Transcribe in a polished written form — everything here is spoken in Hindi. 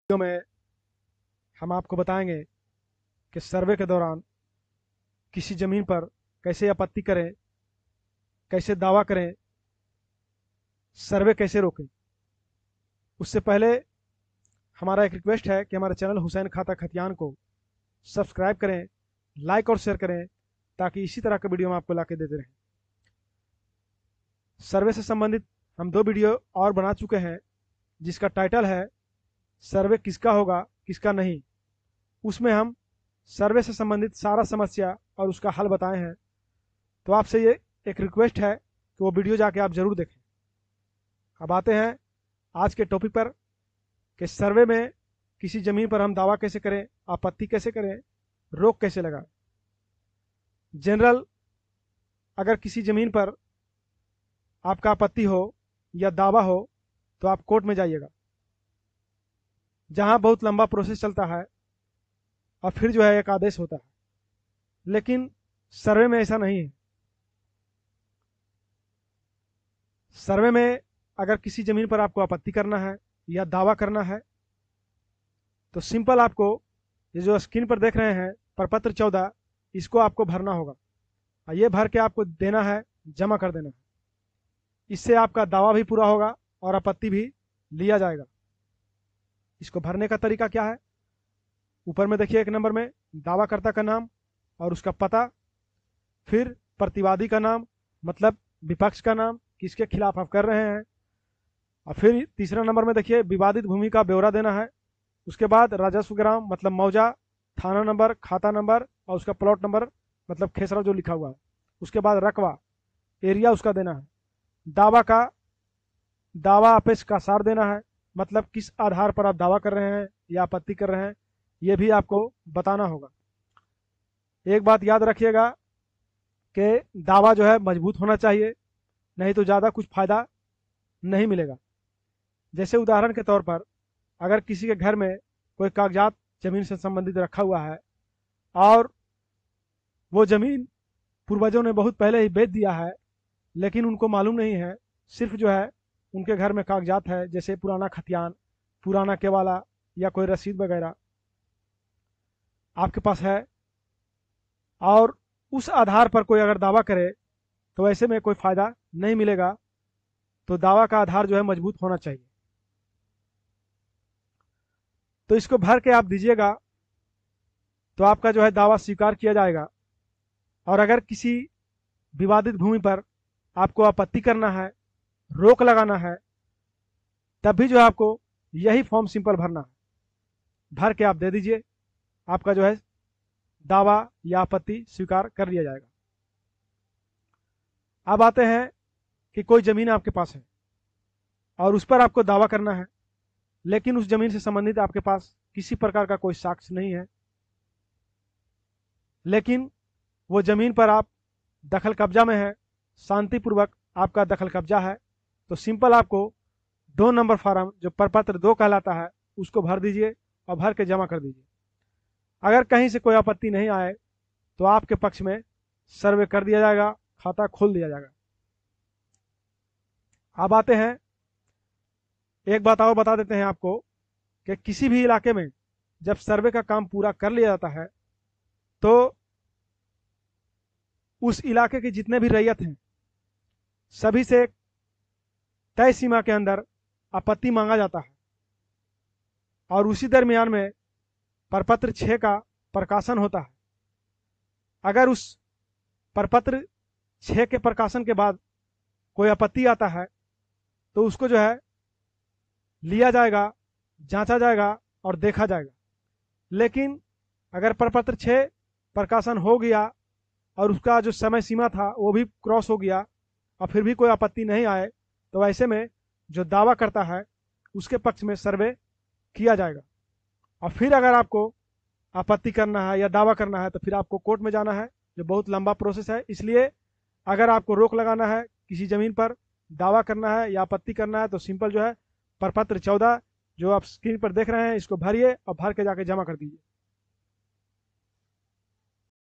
वीडियो में हम आपको बताएंगे कि सर्वे के दौरान किसी ज़मीन पर कैसे आपत्ति करें, कैसे दावा करें, सर्वे कैसे रोकें। उससे पहले हमारा एक रिक्वेस्ट है कि हमारे चैनल हुसैन खाता खतियान को सब्सक्राइब करें, लाइक और शेयर करें, ताकि इसी तरह के वीडियो हम आपको लाके देते रहें। सर्वे से संबंधित हम 2 वीडियो और बना चुके हैं, जिसका टाइटल है सर्वे किसका होगा किसका नहीं। उसमें हम सर्वे से संबंधित सारा समस्या और उसका हल बताए हैं। तो आपसे ये एक रिक्वेस्ट है कि वो वीडियो जाके आप ज़रूर देखें। अब आते हैं आज के टॉपिक पर कि सर्वे में किसी ज़मीन पर हम दावा कैसे करें, आपत्ति कैसे करें, रोक कैसे लगाएं। जनरल अगर किसी ज़मीन पर आपका आपत्ति हो या दावा हो तो आप कोर्ट में जाइएगा, जहाँ बहुत लंबा प्रोसेस चलता है और फिर जो है एक आदेश होता है। लेकिन सर्वे में ऐसा नहीं है। सर्वे में अगर किसी ज़मीन पर आपको आपत्ति करना है या दावा करना है तो सिंपल आपको ये जो स्क्रीन पर देख रहे हैं प्रपत्र 14, इसको आपको भरना होगा और ये भर के आपको देना है, जमा कर देना है। इससे आपका दावा भी पूरा होगा और आपत्ति भी लिया जाएगा। इसको भरने का तरीका क्या है? ऊपर में देखिए 1 नंबर में दावाकर्ता का नाम और उसका पता, फिर प्रतिवादी का नाम मतलब विपक्ष का नाम, किसके खिलाफ आप कर रहे हैं, और फिर तीसरा नंबर में देखिए विवादित भूमि का ब्यौरा देना है। उसके बाद राजस्व ग्राम मतलब मौजा, थाना नंबर, खाता नंबर और उसका प्लॉट नंबर मतलब खेसरा जो लिखा हुआ है। उसके बाद रकबा, एरिया उसका देना है। दावा आपेश का सार देना है, मतलब किस आधार पर आप दावा कर रहे हैं या आपत्ति कर रहे हैं, ये भी आपको बताना होगा। एक बात याद रखिएगा कि दावा जो है मजबूत होना चाहिए, नहीं तो ज़्यादा कुछ फ़ायदा नहीं मिलेगा। जैसे उदाहरण के तौर पर अगर किसी के घर में कोई कागजात ज़मीन से संबंधित रखा हुआ है और वो ज़मीन पूर्वजों ने बहुत पहले ही बेच दिया है, लेकिन उनको मालूम नहीं है, सिर्फ जो है उनके घर में कागजात है, जैसे पुराना खतियान, पुराना केवाला या कोई रसीद वगैरह आपके पास है, और उस आधार पर कोई अगर दावा करे तो ऐसे में कोई फ़ायदा नहीं मिलेगा। तो दावा का आधार जो है मजबूत होना चाहिए। तो इसको भर के आप दीजिएगा तो आपका जो है दावा स्वीकार किया जाएगा। और अगर किसी विवादित भूमि पर आपको आपत्ति करना है, रोक लगाना है, तब भी जो है आपको यही फॉर्म सिंपल भरना है। भर के आप दे दीजिए, आपका जो है दावा या आपत्ति स्वीकार कर लिया जाएगा। अब आते हैं कि कोई ज़मीन आपके पास है और उस पर आपको दावा करना है, लेकिन उस ज़मीन से संबंधित आपके पास किसी प्रकार का कोई साक्ष्य नहीं है, लेकिन वो ज़मीन पर आप दखल कब्जा में है, शांतिपूर्वक आपका दखल कब्जा है, तो सिंपल आपको 2 नंबर फार्म जो प्रपत्र 2 कहलाता है उसको भर दीजिए और भर के जमा कर दीजिए। अगर कहीं से कोई आपत्ति नहीं आए तो आपके पक्ष में सर्वे कर दिया जाएगा, खाता खोल दिया जाएगा। अब आते हैं, एक बात और बता देते हैं आपको कि किसी भी इलाके में जब सर्वे का काम पूरा कर लिया जाता है तो उस इलाके के जितने भी रैयत हैं सभी से तय सीमा के अंदर आपत्ति मांगा जाता है, और उसी दरमियान में प्रपत्र 6 का प्रकाशन होता है। अगर उस प्रपत्र 6 के प्रकाशन के बाद कोई आपत्ति आता है तो उसको जो है लिया जाएगा, जांचा जाएगा और देखा जाएगा। लेकिन अगर प्रपत्र 6 प्रकाशन हो गया और उसका जो समय सीमा था वो भी क्रॉस हो गया और फिर भी कोई आपत्ति नहीं आए, तो ऐसे में जो दावा करता है उसके पक्ष में सर्वे किया जाएगा। और फिर अगर आपको आपत्ति करना है या दावा करना है तो फिर आपको कोर्ट में जाना है, जो बहुत लंबा प्रोसेस है। इसलिए अगर आपको रोक लगाना है, किसी ज़मीन पर दावा करना है या आपत्ति करना है, तो सिंपल जो है प्रपत्र 14 जो आप स्क्रीन पर देख रहे हैं इसको भरिए और भर के जाके जमा कर दीजिए।